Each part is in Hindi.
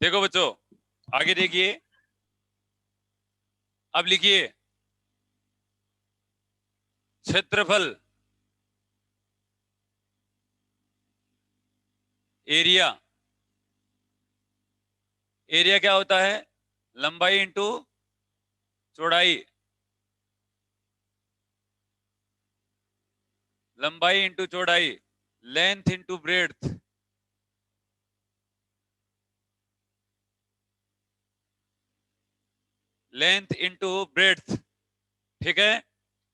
देखो बच्चों, आगे देखिए, अब लिखिए क्षेत्रफल एरिया। एरिया क्या होता है? लंबाई इंटू चौड़ाई, लंबाई इंटू चौड़ाई, length into breadth. Length into breadth, ठीक है।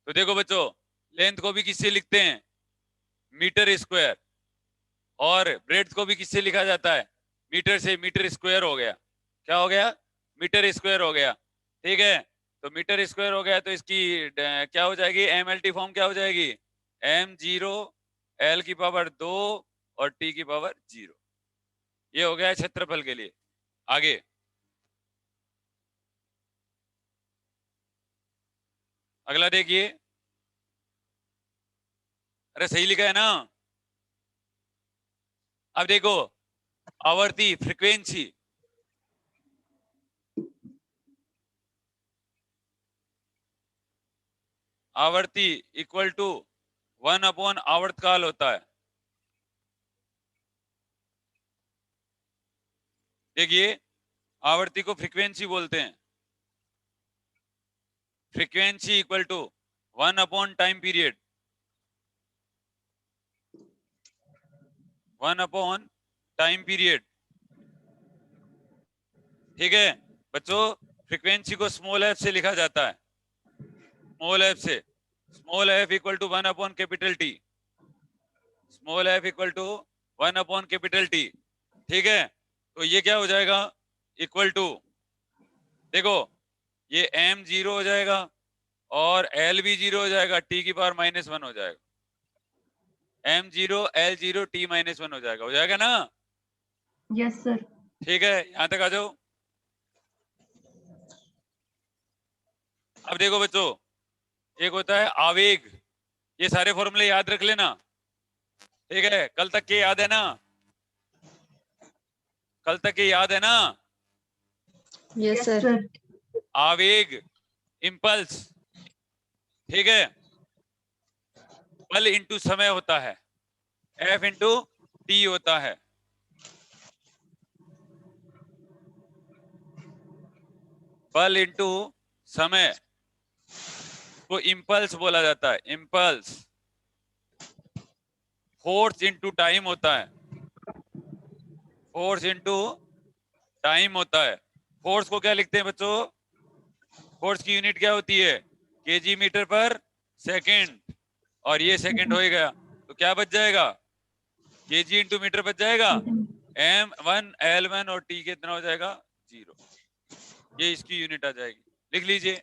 तो देखो बच्चों, लेंथ को भी किससे लिखते हैं? Metre square. और ब्रेड्थ को भी किससे लिखा जाता है? मीटर से। मीटर स्क्वायर हो गया। क्या हो गया? मीटर स्क्वायर हो गया, ठीक है। तो मीटर स्क्वायर हो गया तो इसकी क्या हो जाएगी? MLT फॉर्म क्या हो जाएगी? M0 L की पावर 2 और T की पावर 0। ये हो गया क्षेत्रफल के लिए। आगे अगला देखिए। अरे सही लिखा है ना? अब देखो, आवर्ती फ्रीक्वेंसी, आवर्ती इक्वल टू 1 अपॉन आवर्तकाल होता है। देखिए, आवर्ती को फ्रीक्वेंसी बोलते हैं। Frequency equal to 1 upon time period, 1 upon time period, ठीक है। बच्चों, फ्रीक्वेंसी को स्मॉल एफ से लिखा जाता है, स्मॉल एफ से। Small F equal to 1 upon capital T, small F equal to 1 upon capital T, ठीक है। तो ये क्या हो जाएगा? इक्वल टू, देखो, ये M0 हो जाएगा और L भी 0 हो जाएगा, T की पावर -1 हो जाएगा। M0 L0 T -1 हो जाएगा ना? Yes sir. ठीक है, यहां तक आ जाओ। अब देखो बच्चों, एक होता है आवेग। ये सारे फॉर्मूले याद रख लेना, ठीक है। कल तक के याद है ना? कल तक के याद है ना? Yes sir. आवेग, इंपल्स, ठीक है। बल इंटू समय होता है, F इंटू टी होता है। बल इंटू समय को इंपल्स बोला जाता है, इंपल्स। फोर्स इंटू टाइम होता है, फोर्स इंटू टाइम होता है। फोर्स को क्या लिखते हैं बच्चों? फोर्स की यूनिट क्या होती है? केजी मीटर पर सेकेंड। और ये सेकेंड हो गया, तो क्या बच जाएगा? केजी इंटू मीटर बच जाएगा। M1 L1 और T कितना हो जाएगा? 0। ये इसकी यूनिट आ जाएगी, लिख लीजिए।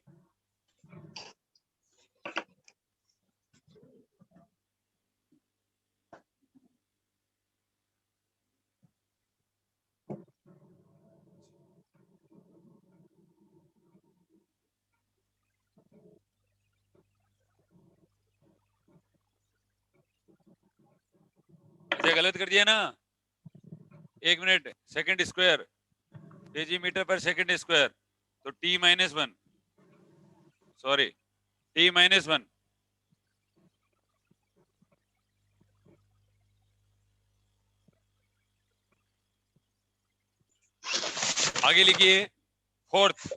अच्छा, गलत कर दिया ना? 1 minute, second square, KG metre पर सेकेंड स्क्वायर, तो T-1, सॉरी, T-1। आगे लिखिए फोर्थ।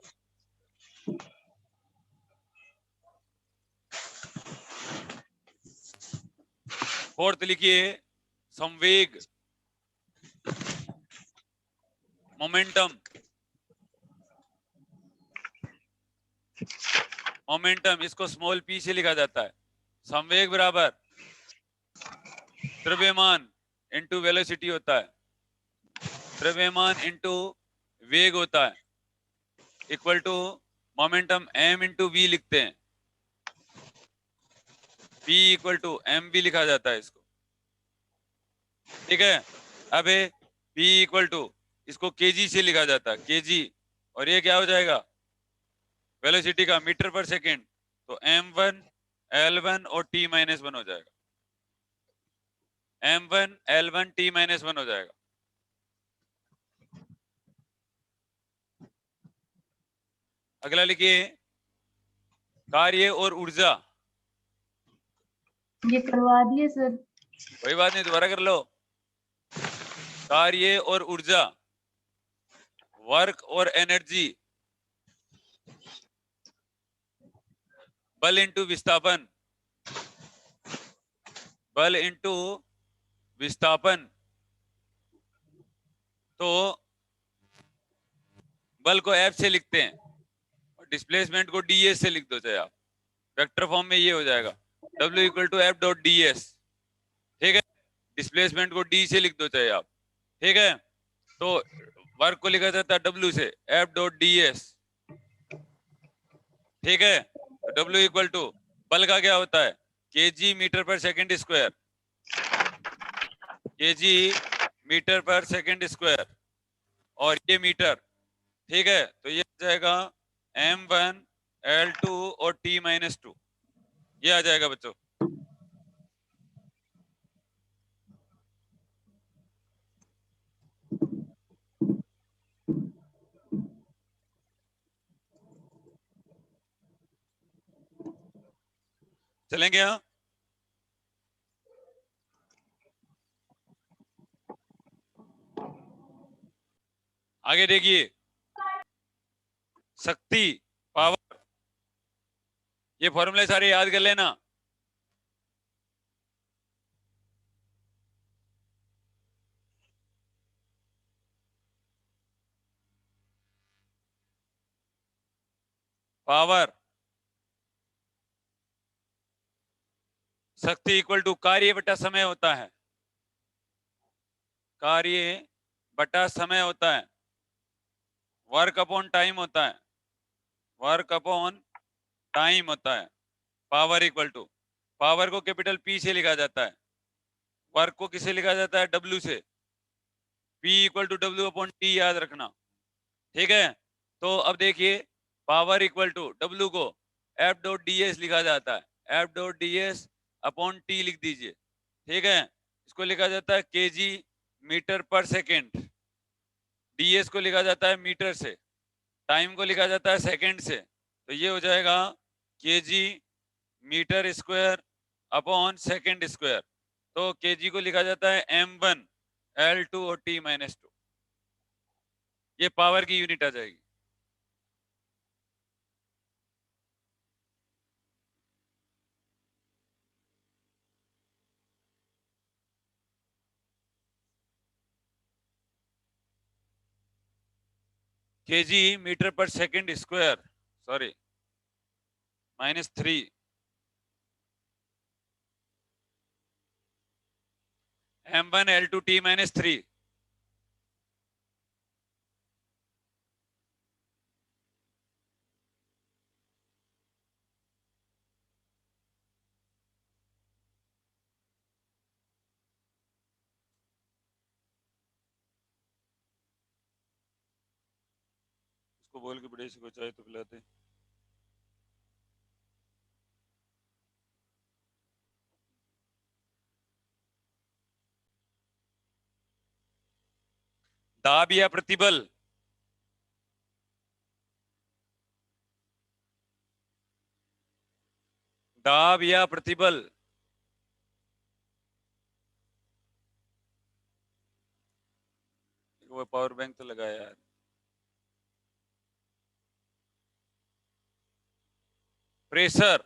फोर्थ लिखिए संवेग, मोमेंटम। मोमेंटम इसको स्मॉल p से लिखा जाता है। संवेग बराबर द्रव्यमान इंटू वेलोसिटी होता है, द्रव्यमान इंटू वेग होता है, equal to momentum m into v लिखते हैं। p इक्वल टू m भी लिखा जाता है इसको, ठीक है। अब p इक्वल टू, इसको kg से लिखा जाता है, kg। और ये क्या हो जाएगा? वेलोसिटी का मीटर पर सेकेंड, तो M1 L1 और T-1 हो जाएगा। M1 L1 T-1 हो जाएगा। अगला लिखिए कार्य और ऊर्जा। ये करवा दिए सर। कोई बात नहीं, दोबारा कर लो। कार्य और ऊर्जा, वर्क और एनर्जी, बल इंटू विस्थापन, बल इंटू विस्थापन। तो बल को F से लिखते हैं और डिस्प्लेसमेंट को ds से लिख दो, चाहे आप वेक्टर फॉर्म में ये हो जाएगा W equal to F dot D S. ठीक है, डिस्प्लेसमेंट को d से लिख दो चाहे आप। ठीक है, तो वर्क को लिखा जाता है W से, एफ डॉट डी एस। ठीक है, तो W इक्वल टू बल का क्या होता है, kg metre per second square, kg metre per second square, और ये मीटर। ठीक है, तो ये आ जाएगा m1 l2 और t-2, ये आ जाएगा बच्चों। चलेंगे यहाँ, आगे देखिए शक्ति, पावर, ये फॉर्मूले सारे याद कर लेना। पावर, शक्ति इक्वल टू कार्य बटा समय होता है, कार्य बटा समय होता है, वर्क अपॉन टाइम होता है, वर्क अपॉन टाइम होता है। पावर इक्वल टू, पावर को कैपिटल P से लिखा जाता है, वर्क को किससे लिखा जाता है, W से। P equal to W upon T, याद रखना। ठीक है, तो अब देखिए पावर इक्वल टू W को F डॉट डी एस लिखा जाता है, F dot D S upon T लिख दीजिए। ठीक है, इसको लिखा जाता है kg मीटर पर सेकेंड, ds को लिखा जाता है मीटर से, टाइम को लिखा जाता है सेकेंड से। तो ये हो जाएगा kg metre square upon second square. तो kg को लिखा जाता है m1 l2 और t-2, ये पावर की यूनिट आ जाएगी। kg मीटर पर second square, sorry -3, m1 l2 t-3। उसको बोल के बड़े को चाय तो पिलाते। दाब या प्रतिबल, दाब या प्रतिबल, वो पावर बैंक तो लगाया यार। प्रेशर,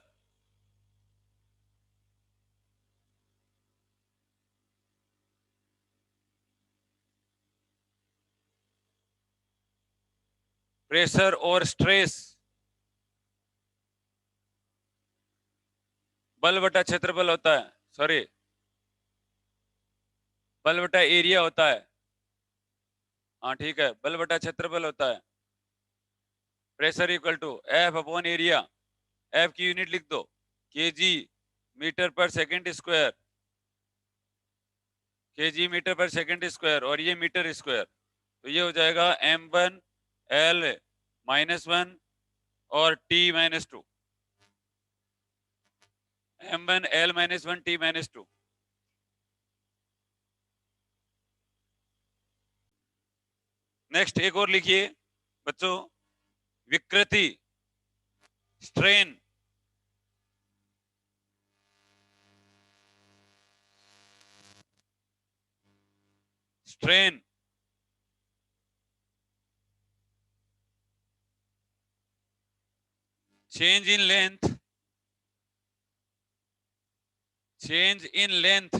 प्रेशर और स्ट्रेस, बल बटा क्षेत्रफल होता है, सॉरी बल बटा एरिया होता है। हाँ ठीक है, बल बटा क्षेत्रफल होता है। Pressure equal to F upon area, F की यूनिट लिख दो kg metre per second square, kg metre per second square, और ये मीटर स्क्वायर। तो ये हो जाएगा m1 l-1 और t-2, m1 l-1 t-2। Next एक और लिखिए बच्चों, विकृति, strain, strain, change in length, change in length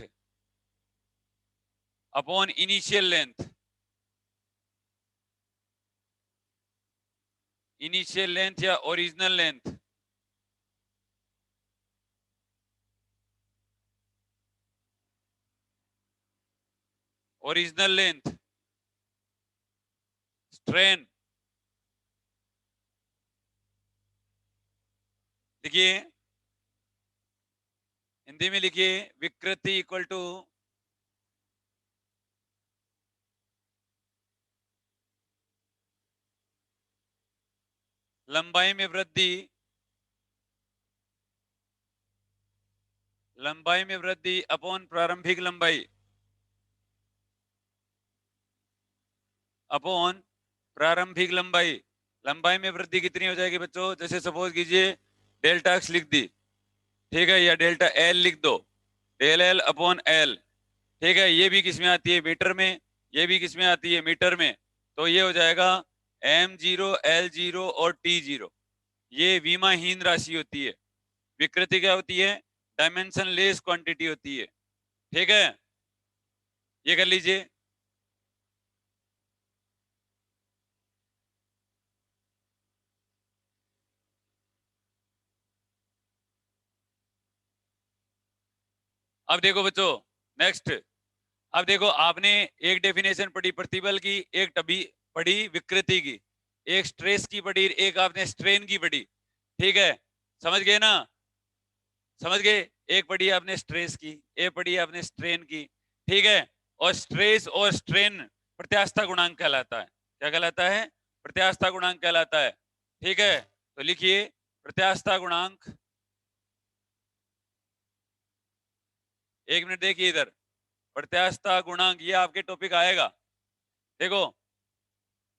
upon initial length, initial length या original length, original length, strain. लिखिए, हिंदी में लिखिए, विकृति इक्वल टू लंबाई में वृद्धि, लंबाई में वृद्धि अपॉन प्रारंभिक लंबाई, अपॉन प्रारंभिक लंबाई। लंबाई में वृद्धि कितनी हो जाएगी बच्चों? जैसे सपोज कीजिए डेल्टा एक्स लिख दी, ठीक है, या डेल्टा एल लिख दो, डेल एल अपॉन एल, ठीक है। ये भी किसमें आती है? मीटर में। ये भी किसमें आती है? मीटर में। तो ये हो जाएगा m0, l0 और t0। ये विमाहीन राशि होती है। विकृति क्या होती है? डायमेंशन लेस क्वांटिटी होती है, ठीक है। ये कर लीजिए। अब देखो बच्चों, नेक्स्ट। अब देखो, आपने एक डेफिनेशन पढ़ी प्रतिबल की, एक टबी पढ़ी विकृति की, एक स्ट्रेस की पढ़ी, एक आपने स्ट्रेन की पढ़ी, ठीक है। समझ गए ना? समझ गए? एक पढ़ी आपने स्ट्रेस की, एक पढ़ी आपने स्ट्रेन की, ठीक है। और स्ट्रेस और स्ट्रेन प्रत्यास्थता गुणांक कहलाता है। क्या कहलाता है? प्रत्यास्थता गुणांक कहलाता है, ठीक है। तो लिखिए, प्रत्यास्थता गुणांक, एक मिनट देखिए इधर, प्रत्यास्थता गुणांक, ये आपके टॉपिक आएगा। देखो,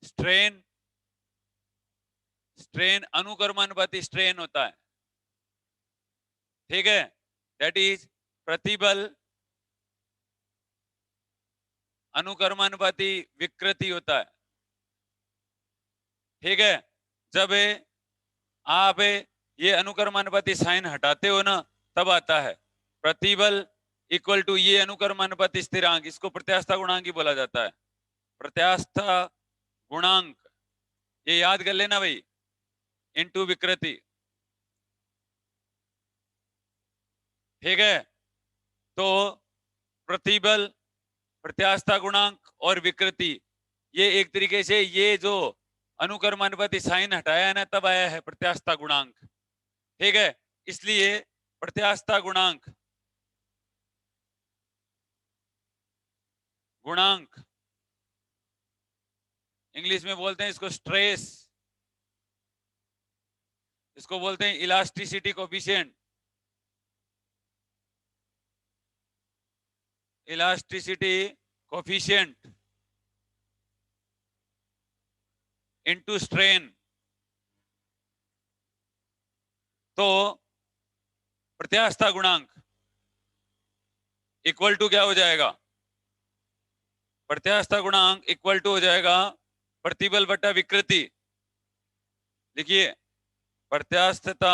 स्ट्रेन, स्ट्रेन अनुक्रमानुपाती स्ट्रेन होता है, ठीक है। दैट इज प्रतिबल अनुक्रमानुपाती विकृति होता है, ठीक है। जब आप ये अनुक्रमानुपाती साइन हटाते हो ना, तब आता है प्रतिबल इक्वल टू ये अनुक्रमानुपाती स्थिरांक, इसको प्रत्यास्थता गुणांक ही बोला जाता है। प्रत्यास्थता गुणांक, ये याद कर लेना भाई, इनटू विकृति, ठीक है। तो प्रतिबल, प्रत्यास्थता गुणांक और विकृति, ये एक तरीके से ये जो अनुक्रमानुपाती साइन हटाया है ना, तब आया है प्रत्यास्थता गुणांक, ठीक है। इसलिए प्रत्यास्थता गुणांक, गुणांक इंग्लिश में बोलते हैं इसको स्ट्रेस, इसको बोलते हैं elasticity coefficient, elasticity coefficient into strain. तो प्रत्यास्थता गुणांक इक्वल टू क्या हो जाएगा? प्रत्यास्थता गुणांक इक्वल टू हो जाएगा प्रतिबल बटा विकृति। देखिए, प्रत्यास्थता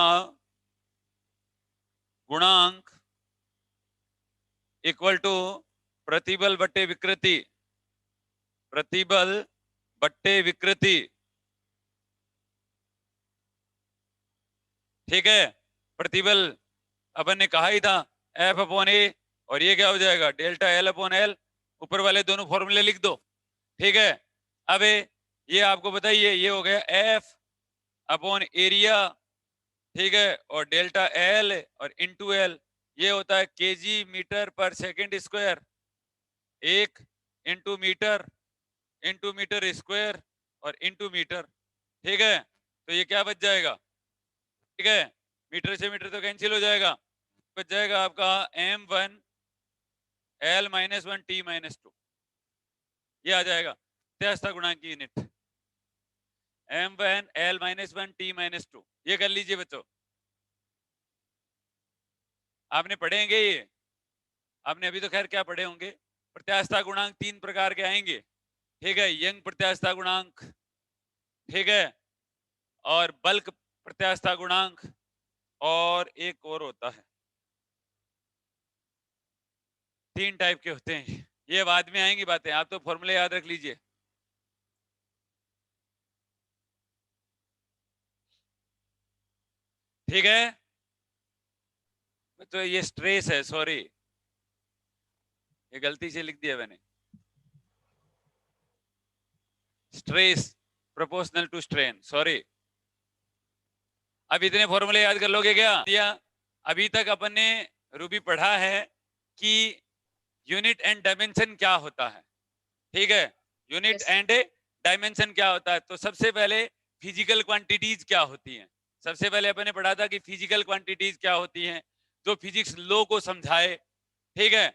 गुणांक इक्वल टू प्रतिबल बटे विकृति, प्रतिबल बट्टे विकृति, ठीक है। प्रतिबल अपन ने कहा ही था एफ अपॉन ए, और ये क्या हो जाएगा? Delta L upon L. ऊपर वाले दोनों फॉर्मूले लिख दो, ठीक है। अब ये आपको बताइए, ये हो गया एफ अपॉन एरिया, ठीक है, और डेल्टा एल और इनटू एल, ये होता है KG metre per second square, एक इंटू मीटर स्क्वायर और इंटू मीटर, ठीक है। तो ये क्या बच जाएगा? ठीक है, मीटर से मीटर तो कैंसिल हो जाएगा, बच जाएगा आपका m1 l-1 t-2, ये आ जाएगा प्रत्यास्थता गुणांक की यूनिट, m1 l-1 t-2। ये कर लीजिए बच्चों, आपने पढ़ेंगे ये, आपने अभी तो खैर क्या पढ़े होंगे। प्रत्यास्थता गुणांक 3 प्रकार के आएंगे, ठीक है, यंग प्रत्यास्थता गुणांक, ठीक है, और बल्क प्रत्यास्थता गुणांक, और एक और होता है, 3 टाइप के होते हैं। ये बाद में आएंगी बातें, आप तो फॉर्मूले याद रख लीजिए। ठीक है, तो ये स्ट्रेस है, सॉरी ये गलती से लिख दिया मैंने, stress proportional to strain, sorry. अब इतने फॉर्मूले याद कर लोगे क्या? दिया अभी तक अपन ने रूबी पढ़ा है कि यूनिट एंड डायमेंशन क्या होता है, ठीक है, यूनिट Yes. एंड डायमेंशन क्या होता है। तो सबसे पहले फिजिकल क्वांटिटीज क्या होती हैं, सबसे पहले अपन ने पढ़ा था कि फिजिकल क्वांटिटीज क्या होती हैं, जो फिजिक्स लॉ को समझाए, ठीक है,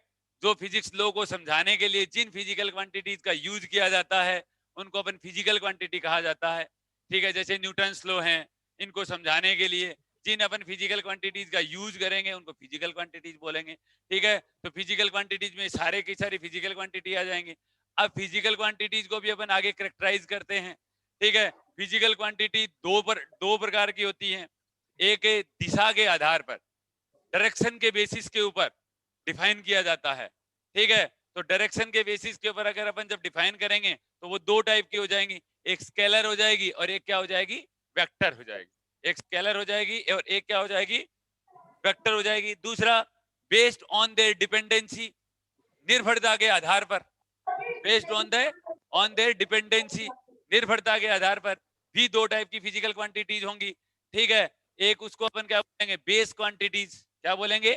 जो फिजिक्स लॉ को समझाने के लिए जिन फिजिकल क्वांटिटीज का यूज किया जाता है उनको अपन फिजिकल क्वांटिटी कहा जाता है, ठीक है, जैसे न्यूटन्स लॉ हैं, इनको समझाने के लिए जिन अपन फिजिकल क्वांटिटीज का यूज करेंगे उनको फिजिकल क्वांटिटीज बोलेंगे, ठीक है। तो फिजिकल क्वांटिटीज में सारे की सारी फिजिकल क्वांटिटी आ जाएंगे। अब फिजिकल क्वांटिटीज को भी अपन आगे करेक्टराइज करते हैं, ठीक है। फिजिकल क्वांटिटी दो प्रकार की होती हैं, एक दिशा के आधार पर, डायरेक्शन के बेसिस के ऊपर डिफाइन किया जाता है, ठीक है। तो डायरेक्शन के बेसिस के ऊपर अगर अपन जब डिफाइन करेंगे तो वो दो टाइप की हो जाएंगी, एक स्केलर हो जाएगी और एक क्या हो जाएगी, वेक्टर हो जाएगी। एक स्केलर हो जाएगी और एक क्या हो जाएगी, वेक्टर हो जाएगी। दूसरा, बेस्ड ऑन देयर डिपेंडेंसी, निर्भरता के आधार पर, बेस्ड ऑन देयर डिपेंडेंसी, निर्भरता के आधार पर भी दो टाइप की फिजिकल क्वांटिटीज होंगी, ठीक है। एक उसको अपन क्या बोलेंगे, बेस क्वांटिटीज, क्या बोलेंगे,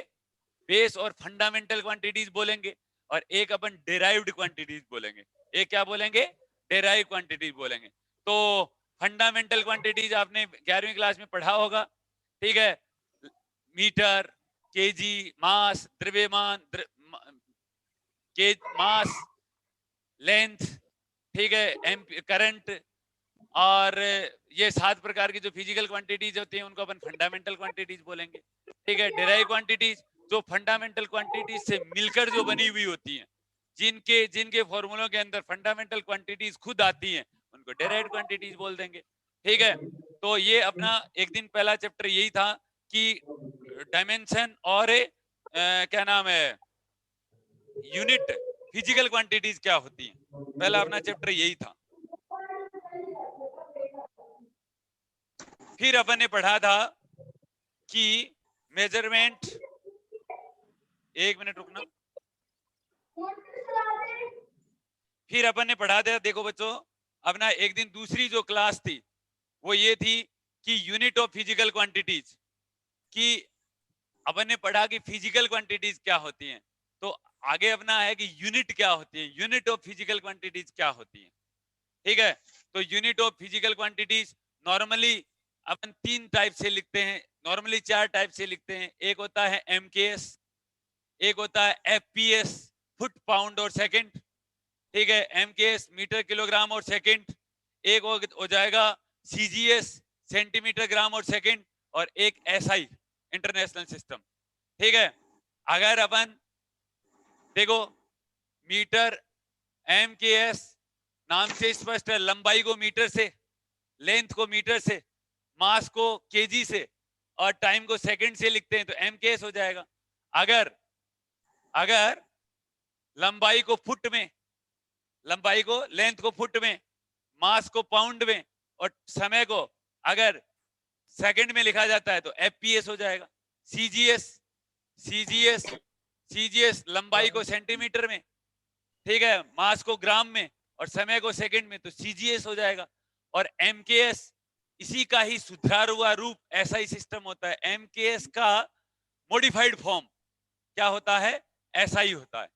बेस और फंडामेंटल क्वांटिटीज बोलेंगे, और एक अपन डेराइव्ड क्वांटिटीज बोलेंगे। एक क्या बोलेंगे, डेराइव क्वांटिटीज बोलेंगे। तो फंडामेंटल क्वांटिटीज आपने 11वीं क्लास में पढ़ा होगा, ठीक है, मीटर, केजी, मास, द्रव्यमान, के मास, लेंथ, ठीक है, करंट, और ये 7 प्रकार की जो फिजिकल क्वांटिटीज होती हैं उनको अपन फंडामेंटल क्वांटिटीज बोलेंगे, ठीक है। डेराइव क्वांटिटीज जो फंडामेंटल क्वांटिटीज से मिलकर जो बनी हुई होती हैं, जिनके जिनके फॉर्मूलों के अंदर फंडामेंटल क्वांटिटीज खुद आती हैं, उनको डेराइव क्वांटिटीज बोल देंगे, ठीक है। तो ये अपना एक दिन पहला चैप्टर यही था कि डायमेंशन और क्या नाम है, यूनिट फिजिकल क्वांटिटीज क्या होती हैं, पहला अपना चैप्टर यही था। फिर अपन ने पढ़ा था कि मेजरमेंट, एक मिनट रुकना, फिर अपन ने पढ़ा था, देखो बच्चों, अपना एक दिन दूसरी जो क्लास थी वो ये थी कि यूनिट ऑफ फिजिकल क्वांटिटीज, कि अपन ने पढ़ा कि फिजिकल क्वांटिटीज क्या होती हैं, तो आगे अपना है कि यूनिट क्या होती है, यूनिट ऑफ फिजिकल क्वांटिटीज क्या होती है, ठीक है। तो unit of physical quantities normally upon 3 type से लिखते हैं, नॉर्मली 4 टाइप से लिखते हैं। एक होता है एमकेएस, एक होता है एफपीएस, फुट पाउंड और सेकंड, ठीक है, एमकेएस मीटर किलोग्राम और सेकंड, एक हो जाएगा सीजीएस, सेंटीमीटर ग्राम और सेकंड, और एक एसआई, इंटरनेशनल सिस्टम, ठीक है। अगर अपन देखो, मीटर, एमकेएस नाम से स्पष्ट है, लंबाई को मीटर से, लेंथ को मीटर से, मास को केजी से, और टाइम को सेकंड से लिखते हैं, तो एमकेएस हो जाएगा। अगर अगर लंबाई को फुट में, लंबाई को, लेंथ को फुट में, मास को पाउंड में, और समय को अगर सेकंड में लिखा जाता है तो एफपीएस हो जाएगा। सीजीएस, सीजीएस सीजीएस लंबाई को सेंटीमीटर में, ठीक है, मास को ग्राम में, और समय को सेकंड में, तो सीजीएस हो जाएगा। और एमकेएस इसी का ही सुधार हुआ रूप एसआई सिस्टम होता है। एमकेएस का मॉडिफाइड फॉर्म क्या होता है, एसआई होता है।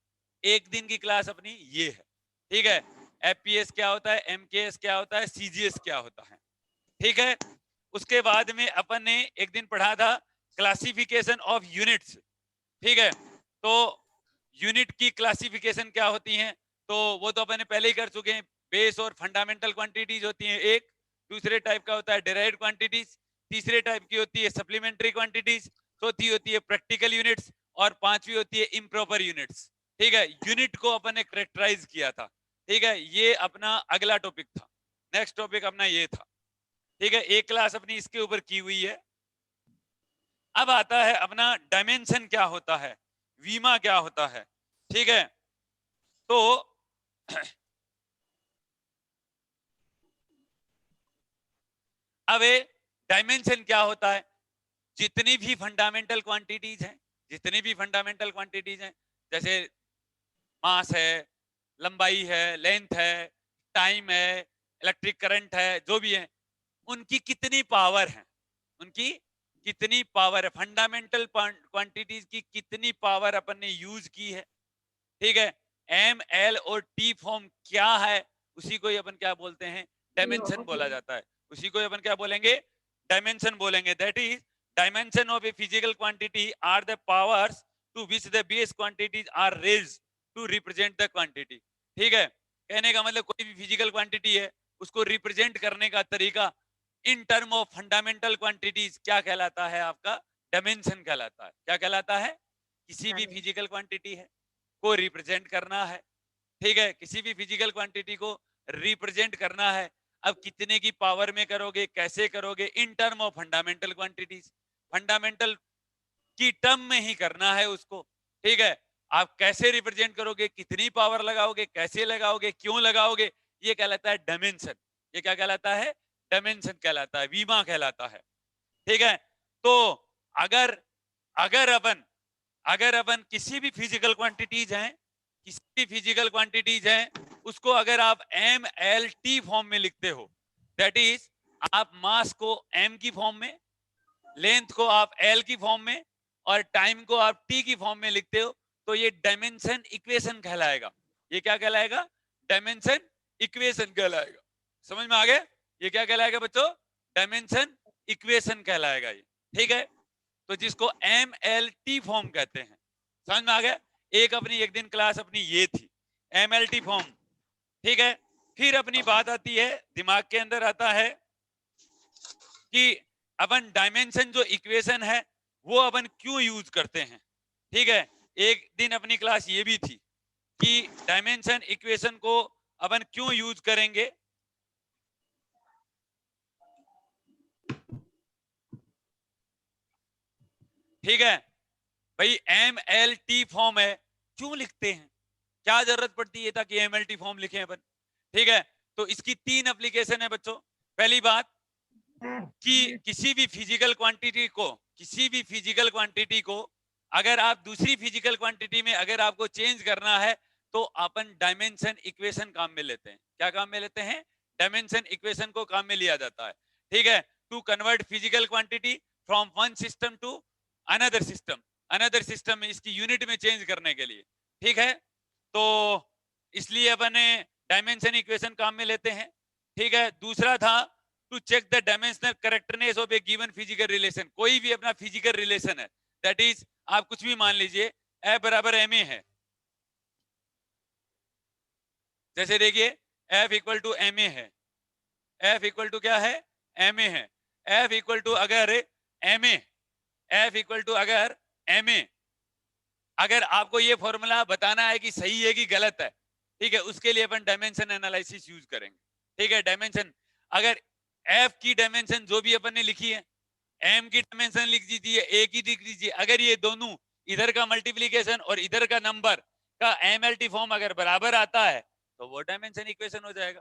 एक दिन की क्लास अपनी ये है, ठीक है। एफपीएस क्या होता है, एमकेएस क्या होता है, सीजीएस क्या होता है, ठीक है। उसके बाद में अपन ने एक दिन पढ़ा था क्लासिफिकेशन ऑफ यूनिट्स, ठीक है। तो यूनिट की क्लासिफिकेशन क्या होती है, तो वो तो अपन ने पहले ही कर चुके हैं। बेस और फंडामेंटल क्वांटिटीज होती हैं एक, दूसरे टाइप का होता है डेराइव्ड क्वांटिटीज, तीसरे टाइप की होती है सप्लीमेंट्री क्वांटिटीज, चौथी होती है प्रैक्टिकल यूनिट्स, और पांचवी होती है इम्प्रॉपर यूनिट्स। ठीक है, यूनिट को अपन ने करेक्टराइज किया था। ठीक है, ये अपना अगला टॉपिक था। नेक्स्ट टॉपिक अपना ये था। ठीक है, एक क्लास अपनी इसके ऊपर की हुई है। अब आता है अपना डायमेंशन क्या होता है, वीमा क्या होता है। ठीक है, तो अब डायमेंशन क्या होता है, जितनी भी फंडामेंटल क्वांटिटीज हैं, जितनी भी फंडामेंटल क्वांटिटीज हैं, जैसे मास है, लंबाई है, लेंथ है, टाइम है, इलेक्ट्रिक करंट है, जो भी है, उनकी कितनी पावर है, उनकी कितनी पावर है, फंडामेंटल क्वांटिटीज की कितनी पावर अपन ने यूज की है। ठीक है, एम एल और टी फॉर्म क्या है, उसी को अपन क्या बोलते हैं, डायमेंशन बोला जाता है। उसी को अपन क्या बोलेंगे, डायमेंशन बोलेंगे। That is dimension of a physical quantity are the powers to which the base quantities are raised to represent the quantity. ठीक है, कहने का मतलब कोई भी फिजिकल क्वांटिटी है, उसको रिप्रेजेंट करने का तरीका in term of fundamental quantities क्या कहलाता है, आपका डायमेंशन कहलाता है। क्या कहलाता है, किसी भी फिजिकल क्वांटिटी है को रिप्रेजेंट करना है। ठीक है, किसी भी फिजिकल क्वांटिटी को रिप्रेजेंट करना है। अब कितने की पावर में करोगे, कैसे करोगे, in term of fundamental quantities, fundamental की टर्म में ही करना है उसको। ठीक है, आप कैसे रिप्रेजेंट करोगे, कितनी पावर लगाओगे, कैसे लगाओगे, क्यों लगाओगे, ये कहलाता है डायमेंशन। ये क्या कहलाता है, डायमेंशन कहलाता है, वीमा कहलाता है। ठीक है, तो अगर अगर अपन अगर अपन किसी भी फिजिकल क्वांटिटीज हैं, किसी भी फिजिकल क्वांटिटीज हैं, उसको अगर आप एम एल टी फॉर्म में लिखते हो, दैट इज आप मास को एम की फॉर्म में, लेंथ को आप एल की फॉर्म में, और टाइम को आप टी की फॉर्म में लिखते हो, तो ये डायमेंशन इक्वेशन कहलाएगा। ये क्या कहलाएगा, डायमेंशन इक्वेशन कहलाएगा। समझ में आ गया, ये क्या कहलाएगा बच्चों, डायमेंशन इक्वेशन कहलाएगा ये। ठीक है, तो जिसको एम एल टी फॉर्म कहते हैं। समझ में आ गया, एक दिन क्लास अपनी ये थी, एम एल टी फॉर्म। ठीक है, फिर अपनी बात आती है, दिमाग के अंदर आता है कि अपन डायमेंशन जो इक्वेशन है वो अपन क्यों यूज करते हैं। ठीक है, एक दिन अपनी क्लास ये भी थी कि डायमेंशन इक्वेशन को अपन क्यों यूज करेंगे। ठीक है भाई, एम एल टी फॉर्म है, क्यों लिखते हैं, क्या जरूरत पड़ती है ताकि एम एल टी फॉर्म लिखें अपन। ठीक है, तो इसकी तीन एप्लीकेशन है बच्चों। पहली बात कि किसी भी फिजिकल क्वांटिटी को अगर आप दूसरी फिजिकल क्वांटिटी में अगर आपको चेंज करना है, तो अपन डायमेंशन इक्वेशन काम में लेते हैं। क्या काम में लेते हैं, डायमेंशन इक्वेशन को काम में लिया जाता है। ठीक है, to convert physical quantity from one system to another system में इसकी यूनिट में चेंज करने के लिए। ठीक है, तो इसलिए अपन डायमेंशन इक्वेशन काम में लेते हैं। ठीक है, दूसरा था to check the dimensional correctness of a given physical relation. कोई भी अपना फिजिकल रिलेशन है, दैट इज आप कुछ भी मान लीजिए, F बराबर एम ए है, जैसे देखिए F equal to M A है, F इक्वल टू क्या है, एम ए है। F इक्वल टू अगर M A, F equal to अगर एम ए, अगर आपको ये फॉर्मूला बताना है कि सही है कि गलत है, ठीक है, उसके लिए अपन डायमेंशन एनालिसिस यूज करेंगे। ठीक है, डायमेंशन, अगर F की डायमेंशन जो भी अपन ने लिखी है, M की डायमेंशन लिख दीजिए, A की लिख दीजिए, अगर ये दोनों इधर का मल्टीप्लीकेशन और इधर का नंबर का एमएलटी फॉर्म अगर बराबर आता है तो वो डायमेंशन इक्वेशन हो जाएगा।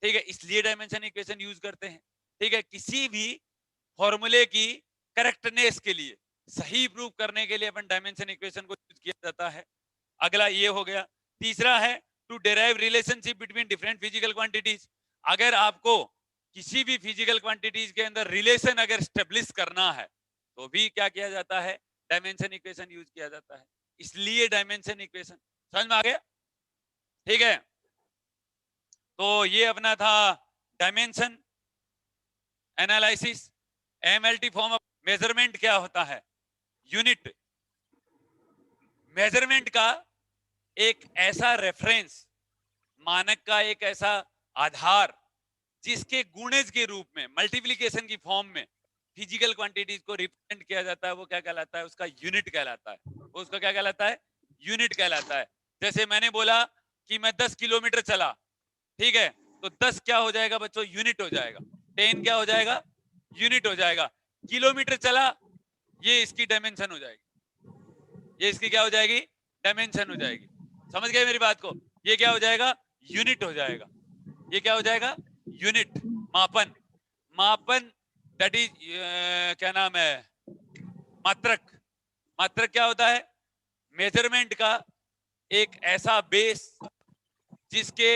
ठीक है, इसलिए डायमेंशन इक्वेशन यूज करते हैं। ठीक है, किसी भी फॉर्मूले की करेक्टनेस के लिए, सही प्रूव करने के लिए अपन डायमेंशन इक्वेशन को यूज किया जाता है। अगला ये हो गया। तीसरा है to derive relationship between different physical quantities. अगर आपको किसी भी फिजिकल क्वांटिटीज के अंदर रिलेशन अगर स्टेब्लिश करना है तो भी क्या किया जाता है, डायमेंशन इक्वेशन यूज किया जाता है। इसलिए डायमेंशन इक्वेशन, समझ में आ गया। ठीक है, तो ये अपना था dimension analysis. MLT form of measurement क्या होता है, यूनिट मेजरमेंट का एक ऐसा रेफरेंस, मानक का एक ऐसा आधार जिसके गुणज के रूप में, मल्टीप्लिकेशन की फॉर्म में फिजिकल क्वांटिटीज को रिप्रेजेंट किया जाता है वो क्या कहलाता है, उसका यूनिट कहलाता है। वो उसका क्या कहलाता है, यूनिट कहलाता है। जैसे मैंने बोला कि मैं 10 किलोमीटर चला, ठीक है, तो 10 क्या हो जाएगा बच्चों, यूनिट हो जाएगा। 10 क्या हो जाएगा, यूनिट हो जाएगा। किलोमीटर चला, ये इसकी डायमेंशन हो जाएगी, ये इसकी क्या हो जाएगी, डायमेंशन हो जाएगी। समझ गए मेरी बात को, ये क्या हो जाएगा, यूनिट हो जाएगा। ये क्या हो जाएगा, यूनिट, मापन। मापन दैट इज क्या नाम है, मात्रक। मात्रक क्या होता है, मेजरमेंट का एक ऐसा बेस जिसके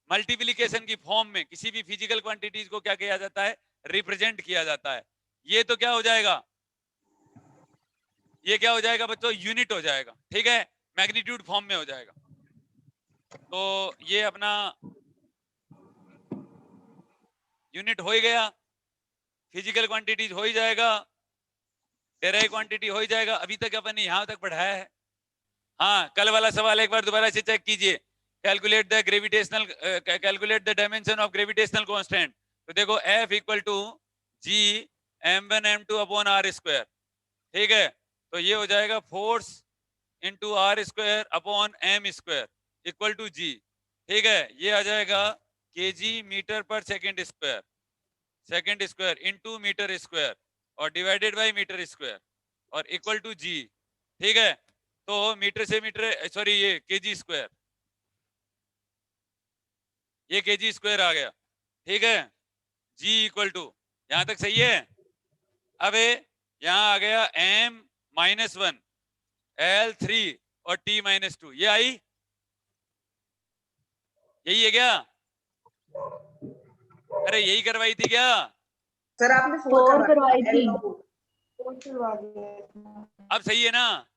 मल्टीप्लिकेशन की फॉर्म में किसी भी फिजिकल क्वांटिटीज को क्या किया जाता है, रिप्रेजेंट किया जाता है। ये तो क्या हो जाएगा, ये क्या हो जाएगा बच्चों, यूनिट हो जाएगा, ठीक है, मैग्नीट्यूड फॉर्म में हो जाएगा। तो ये अपना यूनिट हो ही गया, फिजिकल क्वांटिटीज हो ही जाएगा, डेराइव क्वांटिटी हो ही जाएगा। अभी तक अपन ने यहां तक पढ़ाया है। हाँ, कल वाला सवाल एक बार दोबारा से चेक कीजिए। Calculate the gravitational, calculate the dimension of gravitational constant. तो देखो F equal to G m1 m2 upon r square, ठीक है, तो ये हो जाएगा force into r square upon m square equal to G, ठीक है, ये आ जाएगा केजी मीटर पर second square, second square into metre square और डिवाइडेड बाय मीटर स्क्वायर और इक्वल टू जी, ठीक है। तो मीटर से मीटर, सॉरी ये केजी स्क्वायर, ये केजी स्क्वायर आ गया, ठीक है, जी इक्वल टू, यहां तक सही है। अब यहां आ गया m-1 L3 और t-2, ये आई, यही है क्या, अरे यही करवाई थी क्या सर आपने फोर करवाई थी। अब सही है ना,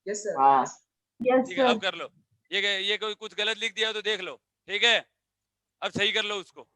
यस सर। हाँ यस ठीक है, सर। अब कर लो। ये कोई कुछ गलत लिख दिया तो देख लो, ठीक है, अब सही कर लो उसको।